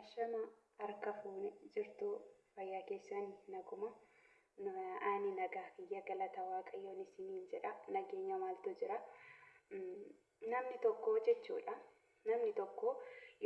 Ashama harka fuune jirtu fayyaa keessanii naguma. Ani nagaa kiyya galata Waaqayyoon isiniin jedha. Nageenya maaltu jira? Namni tokko jechuudha. Namni tokko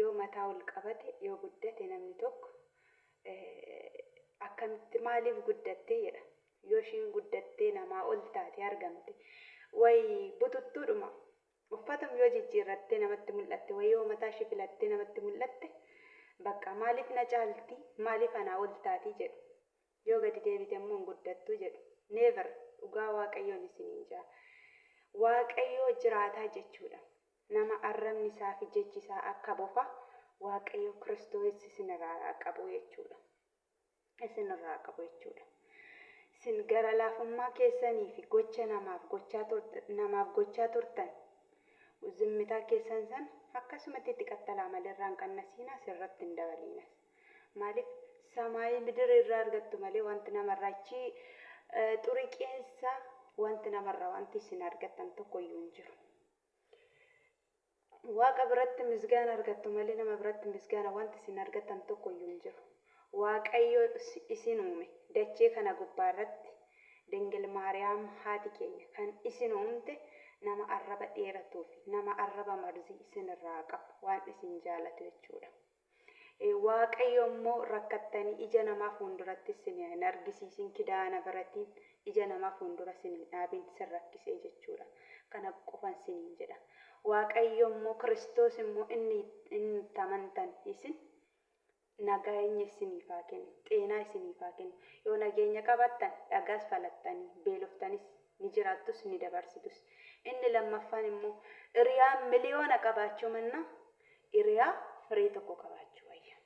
yoo mataa ol qabate yoo guddate namni tokko akkamitti maaliif guddatte jedha. Yoo ishiin guddattee namaa ol taate argamte wayi bututtuudhuma uffatam yoo jijjiirrattee namatti mul'atte wayi yoo mataa ishee filattee namatti mul'atte bakka maaliif na caalti maaliif anaa ol taati jedhu. Yoo gadi deebite immoo hin guddattu jedhu. Never dhugaa Waaqayyoon isiniin jaa. Waaqayyoo jiraataa jechuudha. Nama arrabni isaa fi jechi isaa akka bofa Waaqayyo Kiristoos isinirraa qabu jechuudha. Isinirraa qabu jechuudha. Isin gara laafummaa keessanii fi gocha namaaf gochaa turtan zimmitaa keessan san akkasumatti itti qaxxalaa malirraan qannasiina sirratti hin dabaliinas. Maaliif samaayii midira irraa argattu malee wanti namarraa achi xuriqeensa wanti namarraa wanti isin argattan tokko iyyuu hin jiru. Waaqa biratti misgaana argattu malee nama biratti misgaana wanti isin argattan tokko iyyuu hin jiru. Waaqayyo isin uume dachee kana gubbaarratti Dingil Maariyaam haati keenya kan isin uumte nama arraba dheeratuu fi nama arraba marzii isinirraa qabu waan isin jaalatu jechuudha. Waaqayyo immoo rakkattanii ija namaa fuulduratti isin hin argisiisin kidaana biratiin ija namaa fuuldura isin hin dhaabin isin rakkisee jechuudha. Kana qofan isiniin jedha. Waaqayyo immoo Kiristoos immoo inni amantan isin nageenya isiniif haa kennu, xeenaa isiniif haa kennu. Yoo nageenya qabattan dhagaas falattanii beeloftanis ni jiraattus ni dabarsitus. Inni lammaffaan immoo hiriyaa miliyoona qabaachuu manna hiriyaa firii tokko qabaachuu wayya.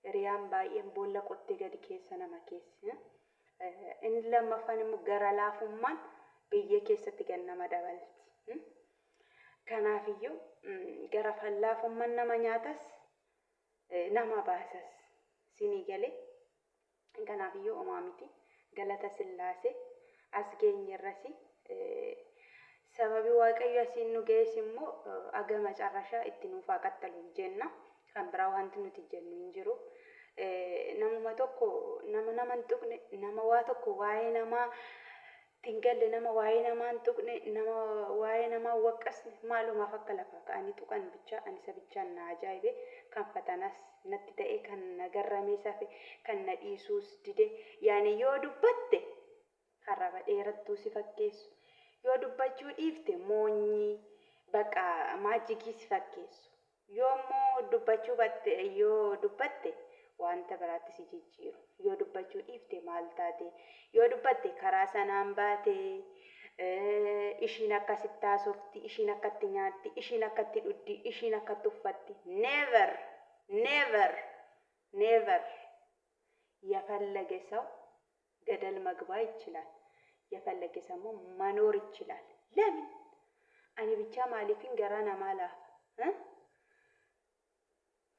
Hiriyaan baay'een boolla qottee gadi keessa nama keessa. Inni lammaffaan immoo gara laafummaan biyya keessatti gannama dabalti. Kanaafiyyuu gara laafummaan nama nyaatas nama baasas sinii galee. Kanaafiyyuu homaa miti galata Sillaasee as geenyerrasi sababii Waaqayyo asiin nu geesse immoo aga macarrashaa itti nuuf haa qaxxalu jenna. Kan biraa wanti nuti jennu hin jiru. Namuma tokko nama hin tuqne nama waa tokko waa'ee namaa tingalle nama waa'ee namaa hin tuqne nama waa'ee namaa waqqasne maalumaaf akka lafaa ka'anii tuqan bichaa ani isa bichaan na ajaa'ibe kan fatanas natti ta'e kan nagarramee safe kan na dhiisuus dide yaani yoo dubbatte harraba dheerattuu si fakkeessu. Yoo dubbachuu dhiifte moonyii baqa maajigii si fakkeessu. Yoommoo dubbachuu batte yoo dubbatte wanta biraatti si jijjiiru. Yoo dubbachuu dhiifte maal taate? Yoo dubbatte karaa sanaan baate ishiin akkasitti haasofti, ishiin akkatti nyaatti, ishiin akkatti dhuddi, ishiin akkatti uffatti. Never, never, never. የፈለገ ሰው ገደል መግባት ይችላል። የፈለገ ሰው መኖር ይችላል። ለምን? እኔ ብቻ ማሊፊን ገራና ማላፋ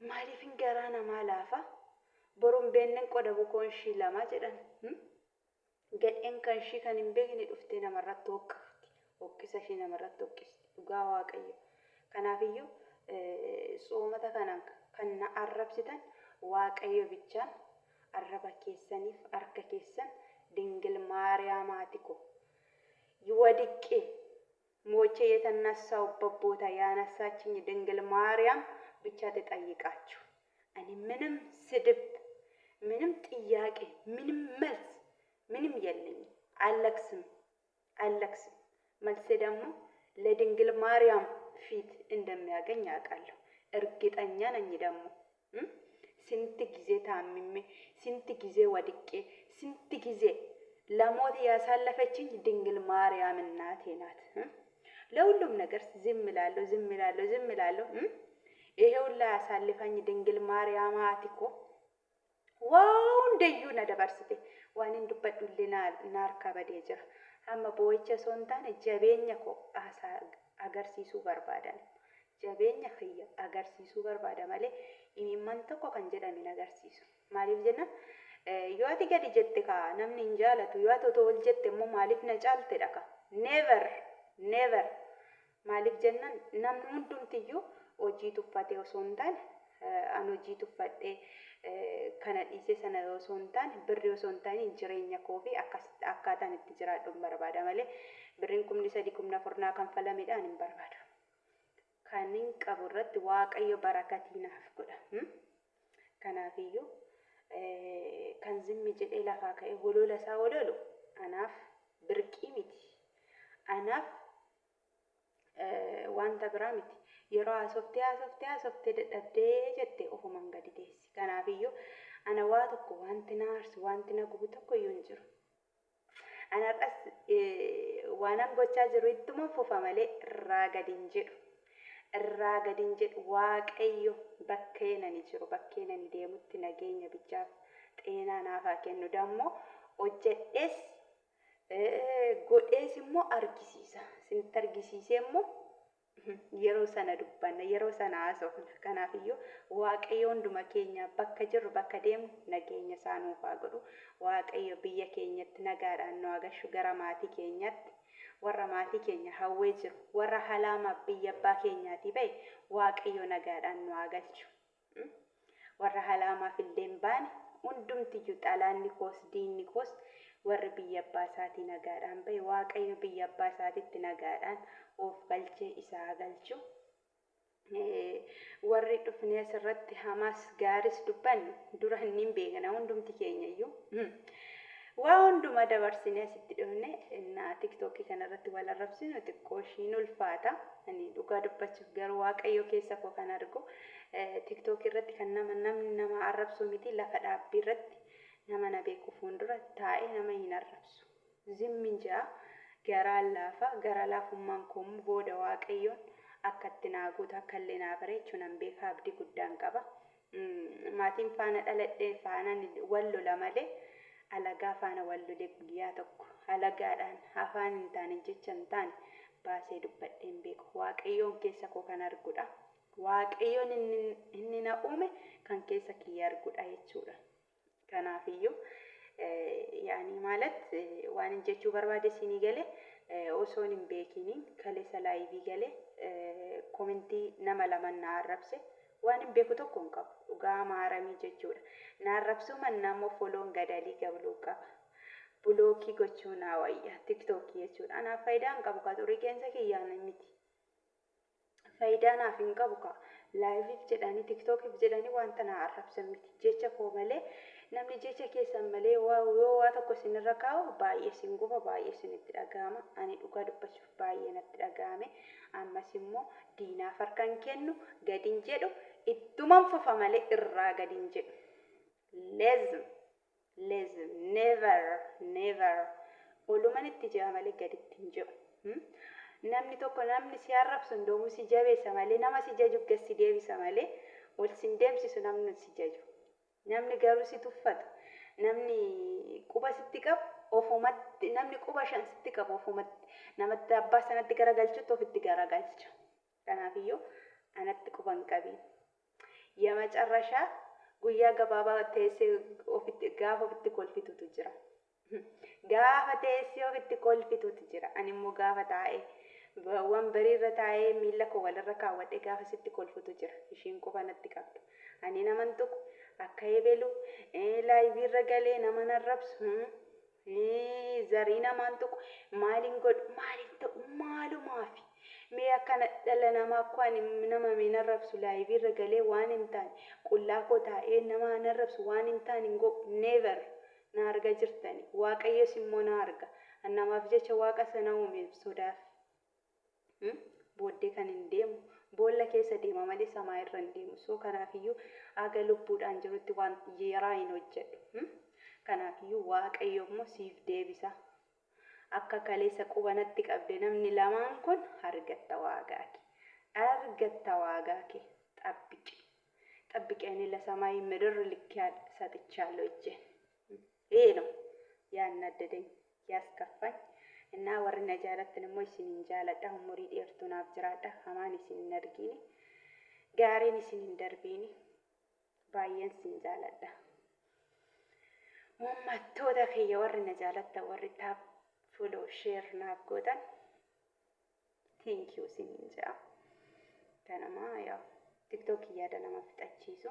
ማሊፊን ገራና ማላፋ ቦሩን ቤንን ቆደቡ ኮንሺ ለማ ጀዳን ገደን ከንሺ ከንን ቤግኒ ዱፍቴ ነመራት ወቅፍቲ ወቅሰሺ ነመራት ወቅስቲ ዱጋ ዋቀዩ ከናፍዩ ጾመተ ከና አረብሲተን ዋቀዩ ብቻን arraba keessaniif harka keessan Dingil Maariyaamaatiko ይወድቄ ሞቼ የተነሳው በቦታ ያነሳችኝ ድንግል ማርያም ብቻ ተጠይቃችሁ እኔ ምንም ስድብ ምንም ጥያቄ ምንም መልስ ምንም የለኝም። አለቅስም መልስ ደግሞ ለድንግል ማርያም ፊት እንደሚያገኝ አውቃለሁ። እርግጠኛ ነኝ ደግሞ ስንት ጊዜ ታምሜ ስንት ጊዜ ወድቄ ስንት ጊዜ ለሞት ያሳለፈችኝ ድንግል ማርያም እናቴ ናት። ለሁሉም ነገር ዝም እላለሁ። ይሄው ያሳልፈኝ ድንግል ማርያም አትኮ ዋው እንደዩ ነደበርስቴ ዋን እንድበዱልና ናርካ በደጀራ አማ ቦይቸ ሶንታን ጀቤኛ ኮ አገርሲሱ በርባዳን ጀቤኛ ኸየ አገርሲሱ በርባዳ ማለ ኢሚማን tokko kan jedhamin agarsiisu maaliif jenna yoo ati gadi jette ka namni hin jaalatu yoo ati ol jette immoo maaliif na caalte dhaka never maaliif jennan namni hundumtiyyuu hojii tuffatee osoo hin taane an hojii tuffadhee kana dhiisee sana yoo osoo hin taane birri osoo hin taane jireenya koo fi akkaataan itti jiraadhu barbaada malee birriin 3,400 kan falamidhaan hin barbaadu. Kanin qabu irratti Waaqayyo barakatii naaf godha. Kanaafiyyuu kan zimmi jedhee lafaa ka'ee holola isaa hololu anaaf birqii miti. Anaaf wanta biraa miti. Yeroo haasoftee dadhabdee jettee ofumaan gadi deessi. Kanaafiyyuu ana waa tokko wanti na aarsu wanti na gubu tokko iyyuu hin jiru. Anarras waanan gochaa jiru ittuma fufa malee irraa gadi hin jedhu. Irraa gadi hin jedhu Waaqayyo bakkee nani jiru bakkee nani deemutti nageenya bichaaf xeenaa naaf haa kennu. Dammoo hojjedhees godhees immoo argisiisa. Sinitti argisiisee immoo yeroo sana dubbanna yeroo sana haasofna. Kanaafiyyuu Waaqayyo hunduma keenya bakka jirru bakka deemu nageenya isaa nuuf haa godhu. Waaqayyo biyya keenyatti nagaadhaan nu haa galchu gara maatii keenyatti. Warra maatii keenya hawwee jiru warra halaama biyya abbaa keenyaati bahe Waaqayyo nagaadhaan nu haa galchu. Warra halaamaaf illee hin baane hundumtiyyuu xalaanni koos diinni koos warri biyya abbaa isaatii nagaadhaan bahe Waaqayyo biyya abbaa isaatiitti nagaadhaan of galchee isaa galchu. Warri dhufnee asirratti hamaas gaaris dubbannu dura hin beekna hundumti keenya iyyuu. Waa hunduma dabarsinee asitti dhufne innaa tiktookii kanarratti wal arrabsinu xiqqoo ishiin ulfaata. Ani dhugaa dubbachuuf garuu Waaqayyo keessa koo kan argu tiktookii irratti kan namni nama arrabsu miti lafa dhaabbii irratti nama na beeku fuuldura taa'ee nama hin arrabsu. Zimmin ja'a garaan laafa gara laafummaan koo booda Waaqayyoon akka itti naa guutu akka illee naa bareechu nan beeka abdii guddaan qaba. Maatiin faana dhaladhee faana wal lola malee alagaa faana wal lolee guyyaa tokko alagaadhaan afaan hin taane jecha hin taane baasee dubbadhee hin beeku. Waaqayyoon keessa koo kan arguudha. Waaqayyoon inni na uume kan keessa kiyya arguudha jechuudha. Kanaafiyyuu yaani maalat waan jechuu barbaade isinii galee osoo hin beekiniin kaleessa laayivii galee komentii nama lama na arrabse waan hin beeku tokko hin qabu. Dhugaa maaramii jechuudha. Na arrabsuu mannaa immoo foloon gadalii gabluu qaba. Bulookii gochuu naa wayya tiktookii jechuudha. Anaaf faayidaa hin qabu ka xurii qeensa kiyyaan miti. Faayidaa naaf hin qabu ka laayiviif jedhanii tiktookiif jedhanii wanta na arrabsan miti. Jecha koo malee namni jecha keessan malee yoo waa tokko isinirra kaa'u baay'ee isin guba baay'ee isinitti dhaga'ama. Ani dhugaa dubbachuuf baay'ee natti dhaga'ame. Ammas immoo diinaaf harkaan kennu gadi hin jedhu ittuman fufa malee irraa gadi hin jedhu. Lesm never oluman itti jira malee gaditti hin jedhu. Namni tokko namni si arrabsu ndoomu si jabeessa malee nama si jaju gassi deebisa malee ol sin deemsisu namni si jaju. Namni garuu si tuffatu namni quba sitti qabu ofumatti namni quba shan sitti qabu ofumatti namatti abbaa sanatti garagalchutti ofitti garagalcha. Kanaafiyyuu anatti quba hin qabiin. Yamacarrashaa guyyaa gabaabaa teessee gaafa ofitti kolfitutu jira. Gaafa teessee ofitti kolfitutu jira. Ani immoo gaafa taa'ee wambarii irra taa'ee miila koo walirra kaawwadhee gaafa sitti kolfitu jira. Ishiin quba natti qabdu. Ani naman tuqu akka eebelu laayivii irra galee nama narrabsu zarii namaan tuqu maaliin godhu maaliin ta'u maalumaafi. Mee akkana dhala namaa akka ani nama mee narrabsu laayivii irra galee waan hin taane qullaa koo taa'ee nama narrabsu waan hin taane hin godhu never na arga jirtani. Waaqayyos immoo na arga. Namaaf jecha waaqa sana uumeef sodaaf. Booddee kan hin deemu boolla keessa deema malee samaa irra hin deemu. So kanaafiyyuu aga lubbuudhaan jirutti waan yeraa hin hojjedhu. Kanaafiyyuu Waaqayyo immoo siif deebisa. Akka kaleessa quba natti qabde namni lamaan kun argatta waaqaake. Argatta waaqaake ጠብቀኝ ለሰማይ ምድር ልክ ሰጥቻለሁ እጄ። ይሄ ነው ያናደደኝ ያስከፋኝ እና ወርነ ጃለትን ሞይ ሲኒን ጃለዳ ሙሪ ዲርቱን አብጅራዳ ሃማኒ ሲኒን ነርጊኒ ጋሪኒ ሲኒን ደርቢኒ ባየን ሲን ጃለዳ ወማቶዳ ከየ ወርነ ጃለታ ወርታ ፎሎ ሼር ናጎዳን ቴንክ ዩ ሲኒን ጃ ተነማ ያው tiktookii yaada nama fixachiisu.